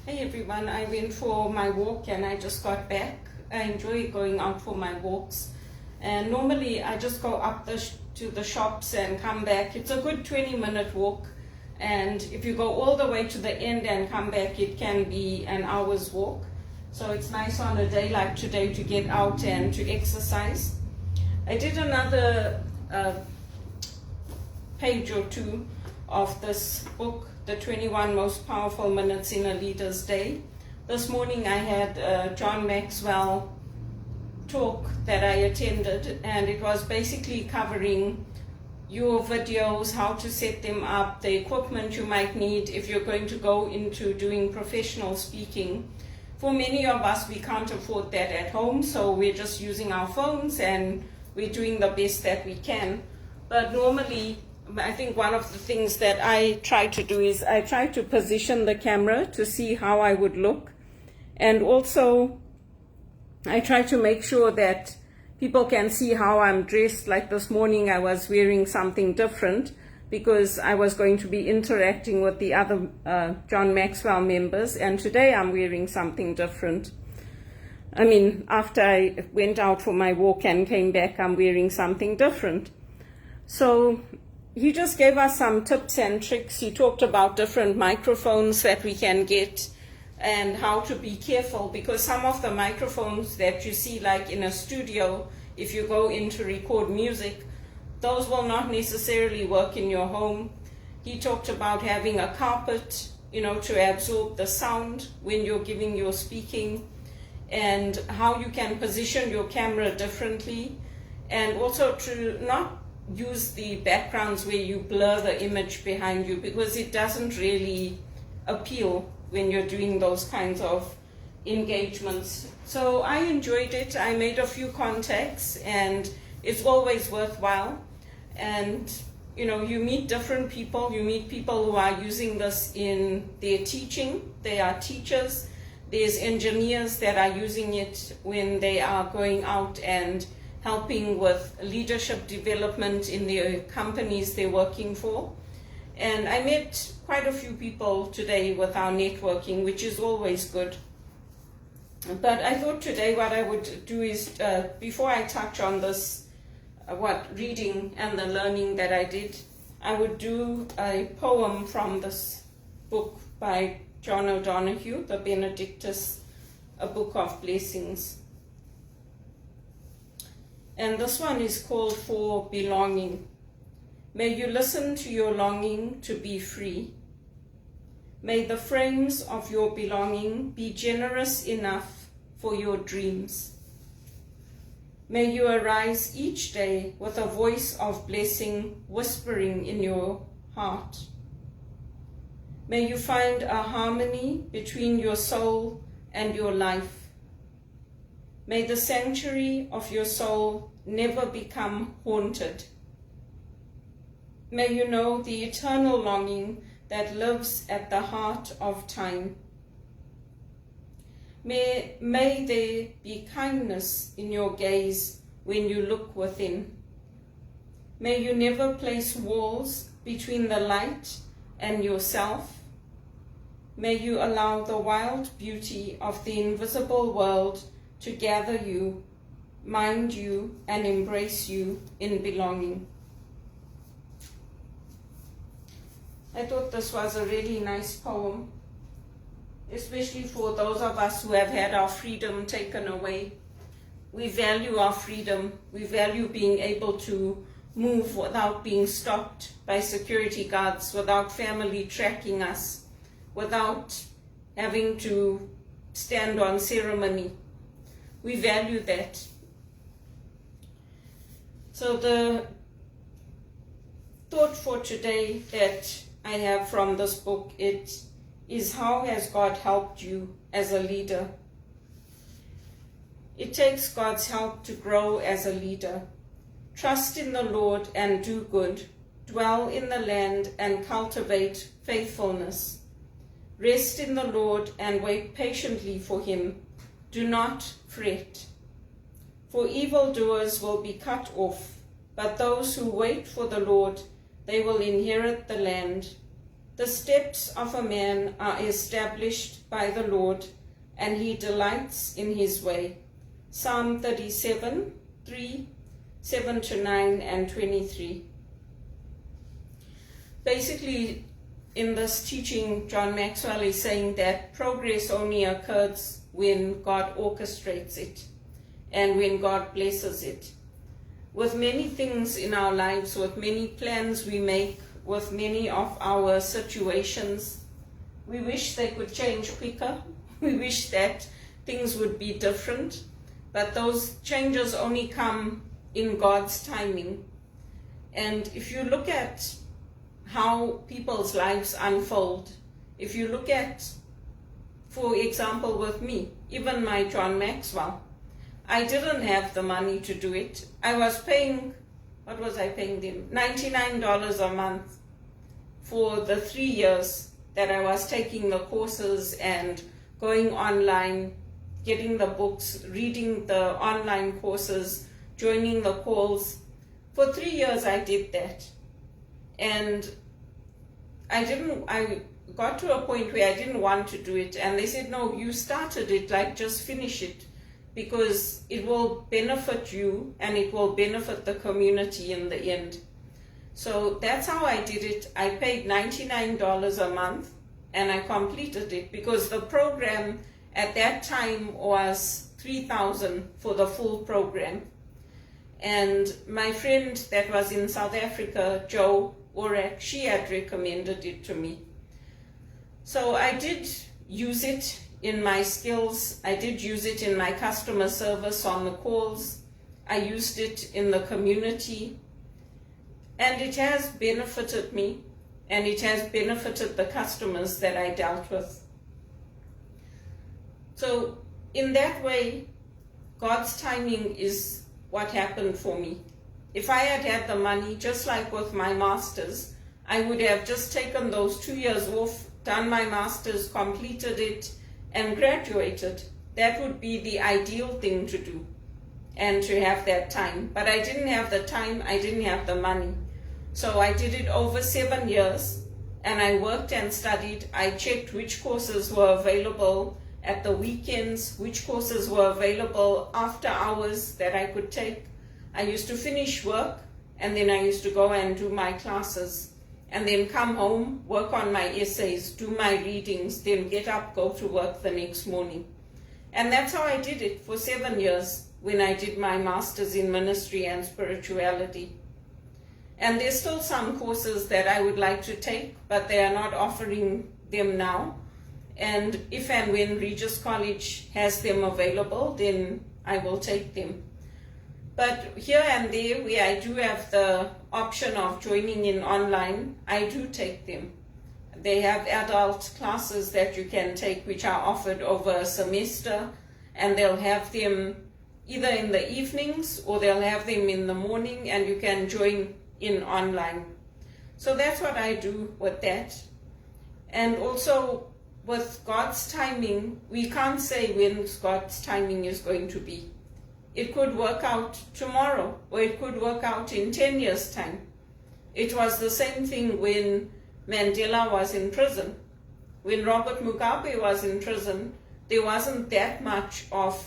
Hey everyone, I went for my walk and I just got back. I enjoy going out for my walks. And normally I just go up to the shops and come back. It's a good 20-minute walk. And if you go all the way to the end and come back, it can be an hour's walk. So it's nice on a day like today to get out and to exercise. I did another page or two of this book, The 21 Most Powerful Minutes in a Leader's Day. This morning I had John Maxwell talk that I attended, and it was basically covering your videos, how to set them up, the equipment you might need if you're going to go into doing professional speaking. For many of us, we can't afford that at home, so we're just using our phones and we're doing the best that we can. But normally, I think one of the things that I try to do is I try to position the camera to see how I would look. And also, I try to make sure that people can see how I'm dressed. Like this morning, I was wearing something different because I was going to be interacting with the other John Maxwell members. And today I'm wearing something different. I mean, after I went out for my walk and came back, I'm wearing something different. So he just gave us some tips and tricks. He talked about different microphones that we can get and how to be careful, because some of the microphones that you see like in a studio, if you go in to record music, those will not necessarily work in your home. He talked about having a carpet, to absorb the sound when you're giving your speaking, and how you can position your camera differently, and also to not use the backgrounds where you blur the image behind you, because it doesn't really appeal when you're doing those kinds of engagements. So I enjoyed it. I made a few contacts, and it's always worthwhile. And you meet different people. You meet people who are using this in their teaching. They are teachers. There's engineers that are using it when they are going out and helping with leadership development in the companies they're working for. And I met quite a few people today with our networking, which is always good. But I thought today what I would do is, before I touch on this, reading and the learning that I did, I would do a poem from this book by John O'Donohue, the Benedictus, a Book of Blessings. And this one is called For Belonging. May you listen to your longing to be free. May the frames of your belonging be generous enough for your dreams. May you arise each day with a voice of blessing whispering in your heart. May you find a harmony between your soul and your life. May the sanctuary of your soul never become haunted. May you know the eternal longing that lives at the heart of time. May there be kindness in your gaze when you look within. May you never place walls between the light and yourself. May you allow the wild beauty of the invisible world to gather you, mind you, and embrace you in belonging. I thought this was a really nice poem, especially for those of us who have had our freedom taken away. We value our freedom. We value being able to move without being stopped by security guards, without family tracking us, without having to stand on ceremony. We value that. So the thought for today that I have from this book, it is, how has God helped you as a leader? It takes God's help to grow as a leader. Trust in the Lord and do good. Dwell in the land and cultivate faithfulness. Rest in the Lord and wait patiently for him. Do not fret. For evildoers will be cut off, but those who wait for the Lord, they will inherit the land. The steps of a man are established by the Lord, and he delights in his way. Psalm 37, 3, 7 to 9, and 23. Basically, in this teaching, John Maxwell is saying that progress only occurs when God orchestrates it and when God blesses it. With many things in our lives, with many plans we make, with many of our situations, we wish they could change quicker. We wish that things would be different, but those changes only come in God's timing. And if you look at how people's lives unfold, if you look at, for example, with me, even my John Maxwell, I didn't have the money to do it. I was paying, what was I paying them? $99 a month for the 3 years that I was taking the courses and going online, getting the books, reading the online courses, joining the calls. For 3 years I did that. And I got to a point where I didn't want to do it. And they said, no, you started it, like just finish it, because it will benefit you and it will benefit the community in the end. So that's how I did it. I paid $99 a month and I completed it, because the program at that time was $3,000 for the full program. And my friend that was in South Africa, Jo Orak, she had recommended it to me. So I did use it in my skills. I did use it in my customer service on the calls. I used it in the community. And it has benefited me, and it has benefited the customers that I dealt with. So in that way, God's timing is what happened for me. If I had had the money, just like with my master's, I would have just taken those 2 years off, done my master's, completed it, and graduated. That would be the ideal thing to do, and to have that time. But I didn't have the time, I didn't have the money. So I did it over 7 years, and I worked and studied. I checked which courses were available at the weekends, which courses were available after hours that I could take. I used to finish work, and then I used to go and do my classes, and then come home, work on my essays, do my readings, then get up, go to work the next morning. And that's how I did it for 7 years when I did my master's in ministry and spirituality. And there's still some courses that I would like to take, but they are not offering them now. And if and when Regis College has them available, then I will take them. But here and there, where I do have the option of joining in online, I do take them. They have adult classes that you can take, which are offered over a semester, and they'll have them either in the evenings or they'll have them in the morning, and you can join in online. So that's what I do with that. And also with God's timing, we can't say when God's timing is going to be. It could work out tomorrow, or it could work out in 10 years' time. It was the same thing when Mandela was in prison. When Robert Mugabe was in prison, there wasn't that much of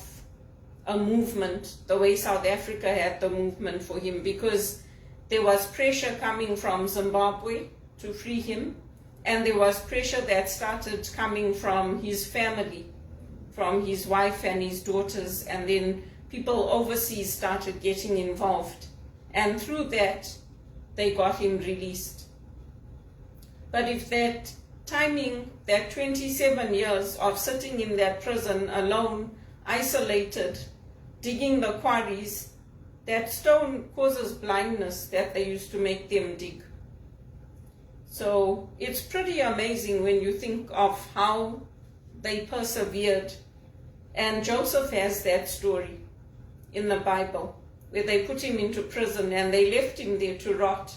a movement the way South Africa had the movement for him, because there was pressure coming from Zimbabwe to free him, and there was pressure that started coming from his family, from his wife and his daughters, and then people overseas started getting involved. And through that, they got him released. But if that timing, that 27 years of sitting in that prison alone, isolated, digging the quarries, that stone causes blindness that they used to make them dig. So it's pretty amazing when you think of how they persevered. And Joseph has that story in the Bible, where they put him into prison and they left him there to rot.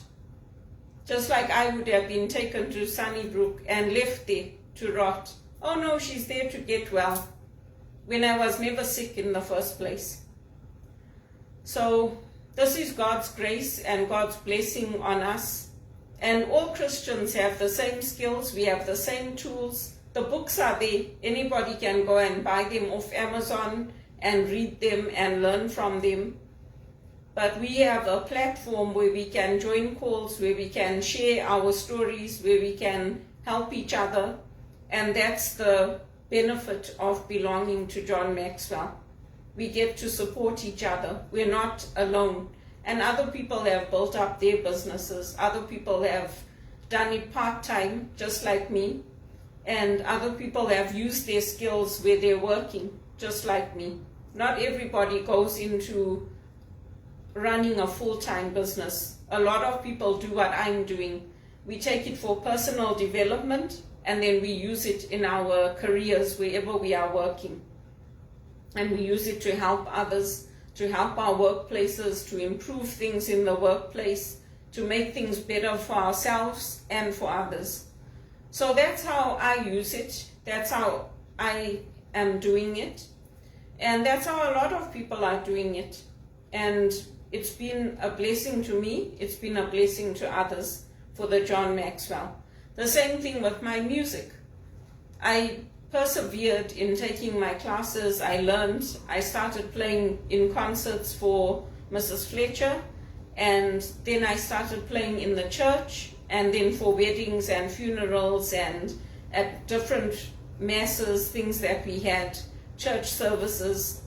Just like I would have been taken to Sunnybrook and left there to rot. Oh no, she's there to get well, when I was never sick in the first place. So this is God's grace and God's blessing on us. And all Christians have the same skills, we have the same tools. The books are there. Anybody can go and buy them off Amazon and read them and learn from them. But we have a platform where we can join calls, where we can share our stories, where we can help each other. And that's the benefit of belonging to John Maxwell. We get to support each other. We're not alone. And other people have built up their businesses. Other people have done it part-time, just like me. And other people have used their skills where they're working, just like me. Not everybody goes into running a full-time business. A lot of people do what I'm doing. We take it for personal development, and then we use it in our careers wherever we are working. And we use it to help others, to help our workplaces, to improve things in the workplace, to make things better for ourselves and for others. So that's how I use it. That's how I am doing it. And that's how a lot of people are doing it. And it's been a blessing to me. It's been a blessing to others for the John Maxwell. The same thing with my music. I persevered in taking my classes. I learned. I started playing in concerts for Mrs. Fletcher, and then I started playing in the church, and then for weddings and funerals and at different masses, things that we had, church services.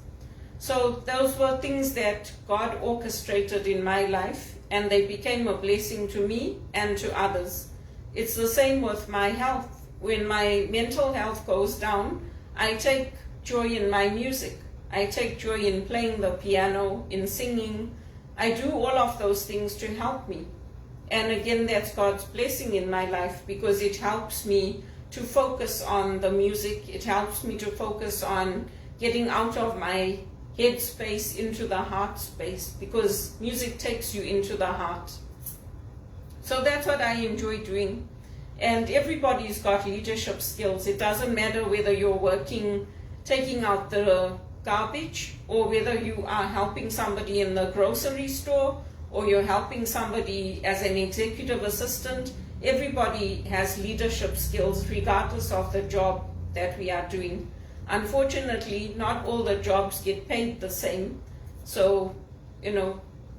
So those were things that God orchestrated in my life, and they became a blessing to me and to others. It's the same with my health. When my mental health goes down, I take joy in my music. I take joy in playing the piano, in singing. I do all of those things to help me. And again, that's God's blessing in my life, because it helps me to focus on the music. It helps me to focus on getting out of my head space into the heart space, because music takes you into the heart. So that's what I enjoy doing. And everybody's got leadership skills. It doesn't matter whether you're working, taking out the garbage, or whether you are helping somebody in the grocery store, or you're helping somebody as an executive assistant. Everybody has leadership skills regardless of the job that we are doing. Unfortunately, not all the jobs get paid the same. So,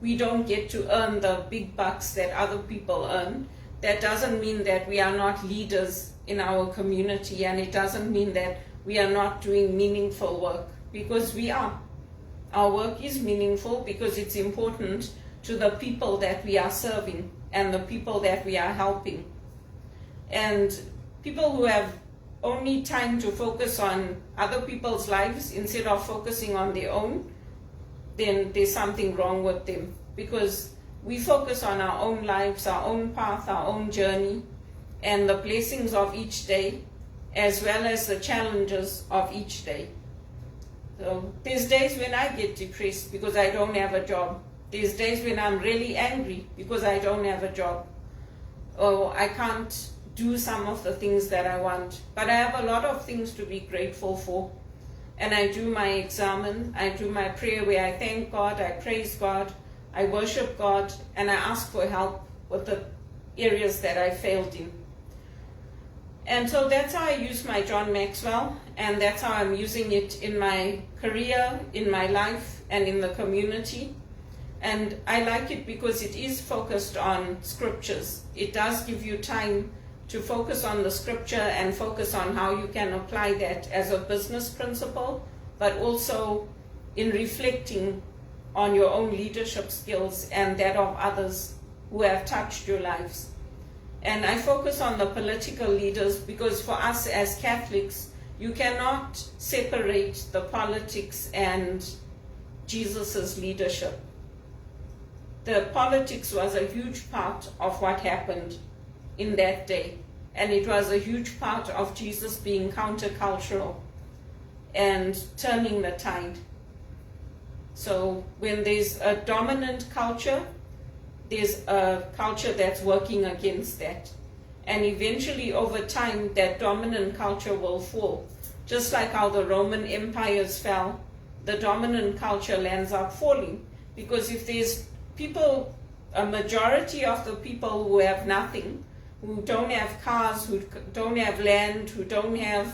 we don't get to earn the big bucks that other people earn. That doesn't mean that we are not leaders in our community, and it doesn't mean that we are not doing meaningful work, because we are. Our work is meaningful because it's important to the people that we are serving and the people that we are helping. And people who have only time to focus on other people's lives instead of focusing on their own, then there's something wrong with them, because we focus on our own lives, our own path, our own journey, and the blessings of each day, as well as the challenges of each day. So there's days when I get depressed because I don't have a job. There's days when I'm really angry because I don't have a job, or I can't do some of the things that I want. But I have a lot of things to be grateful for. And I do my examen, I do my prayer where I thank God, I praise God, I worship God, and I ask for help with the areas that I failed in. And so that's how I use my John Maxwell, and that's how I'm using it in my career, in my life, and in the community. And I like it because it is focused on scriptures. It does give you time to focus on the scripture and focus on how you can apply that as a business principle, but also in reflecting on your own leadership skills and that of others who have touched your lives. And I focus on the political leaders because for us as Catholics, you cannot separate the politics and Jesus's leadership. The politics was a huge part of what happened in that day, and it was a huge part of Jesus being countercultural and turning the tide. So when there's a dominant culture, there's a culture that's working against that. And eventually, over time, that dominant culture will fall. Just like how the Roman empires fell, the dominant culture lands up falling. Because if there's people a majority of the people who have nothing, who don't have cars, who don't have land, who don't have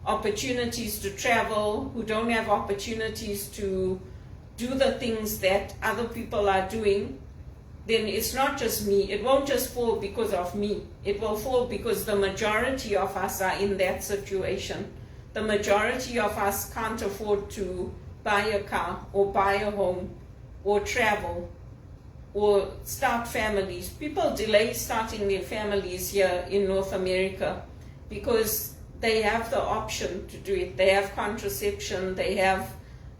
opportunities to travel, who don't have opportunities to do the things that other people are doing, then it's not just me. It won't just fall because of me. It will fall because the majority of us are in that situation. The majority of us can't afford to buy a car or buy a home or travel or start families. People delay starting their families here in North America because they have the option to do it. They have contraception, they have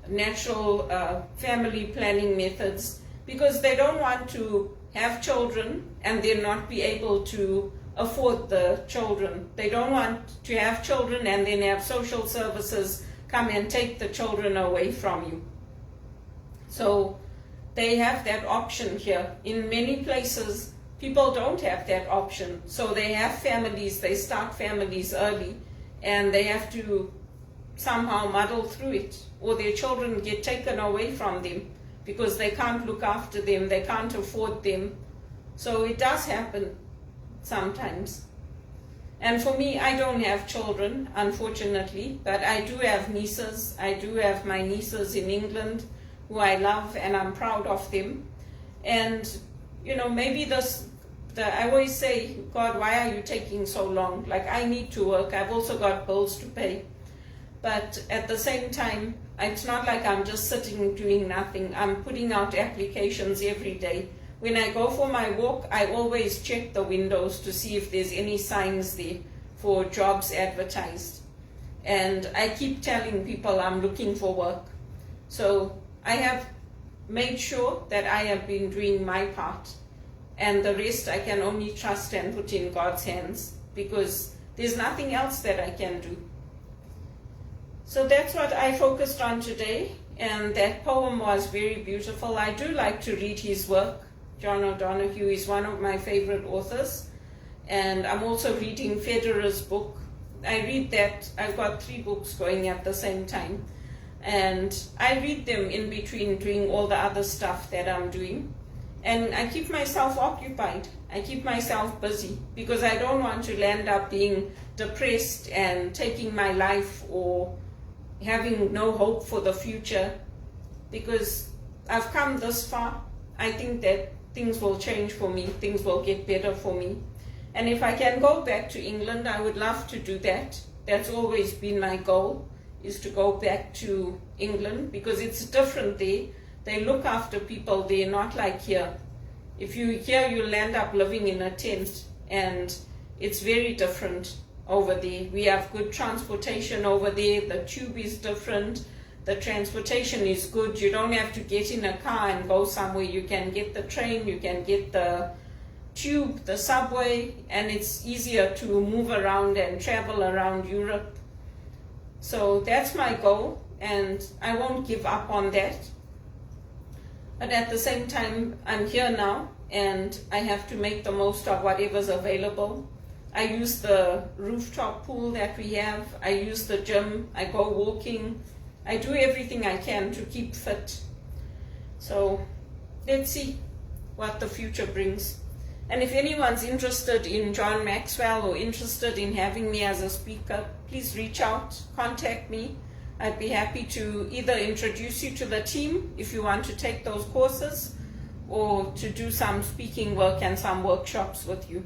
natural family planning methods, because they don't want to have children and then not be able to afford the children. They don't want to have children and then have social services come and take the children away from you. So they have that option here. In many places, people don't have that option. So they have families, they start families early, and they have to somehow muddle through it, or their children get taken away from them because they can't look after them, they can't afford them. So it does happen sometimes. And for me, I don't have children, unfortunately, but I do have nieces. I do have my nieces in England who I love and I'm proud of them. And, you know, maybe I always say, God, why are you taking so long? Like, I need to work. I've also got bills to pay. But at the same time, it's not like I'm just sitting doing nothing. I'm putting out applications every day. When I go for my walk, I always check the windows to see if there's any signs there for jobs advertised. And I keep telling people I'm looking for work. So I have made sure that I have been doing my part. And the rest I can only trust and put in God's hands, because there's nothing else that I can do. So that's what I focused on today, and that poem was very beautiful. I do like to read his work. John O'Donohue is one of my favorite authors, and I'm also reading Federer's book. I read that. I've got 3 books going at the same time, and I read them in between doing all the other stuff that I'm doing, and I keep myself occupied. I keep myself busy, because I don't want to land up being depressed and taking my life or having no hope for the future, because I've come this far. I think that things will change for me, things will get better for me. And if I can go back to England, I would love to do that. That's always been my goal, is to go back to England, because it's different there. They look after people there, not like here. If you here, you'll end up living in a tent, and it's very different over there. We have good transportation over there. The tube is different. The transportation is good. You don't have to get in a car and go somewhere. You can get the train, you can get the tube, the subway, and it's easier to move around and travel around Europe. So that's my goal, and I won't give up on that. But at the same time, I'm here now, and I have to make the most of whatever's available. I use the rooftop pool that we have. I use the gym. I go walking. I do everything I can to keep fit. So let's see what the future brings. And if anyone's interested in John Maxwell or interested in having me as a speaker, please reach out, contact me. I'd be happy to either introduce you to the team if you want to take those courses, or to do some speaking work and some workshops with you.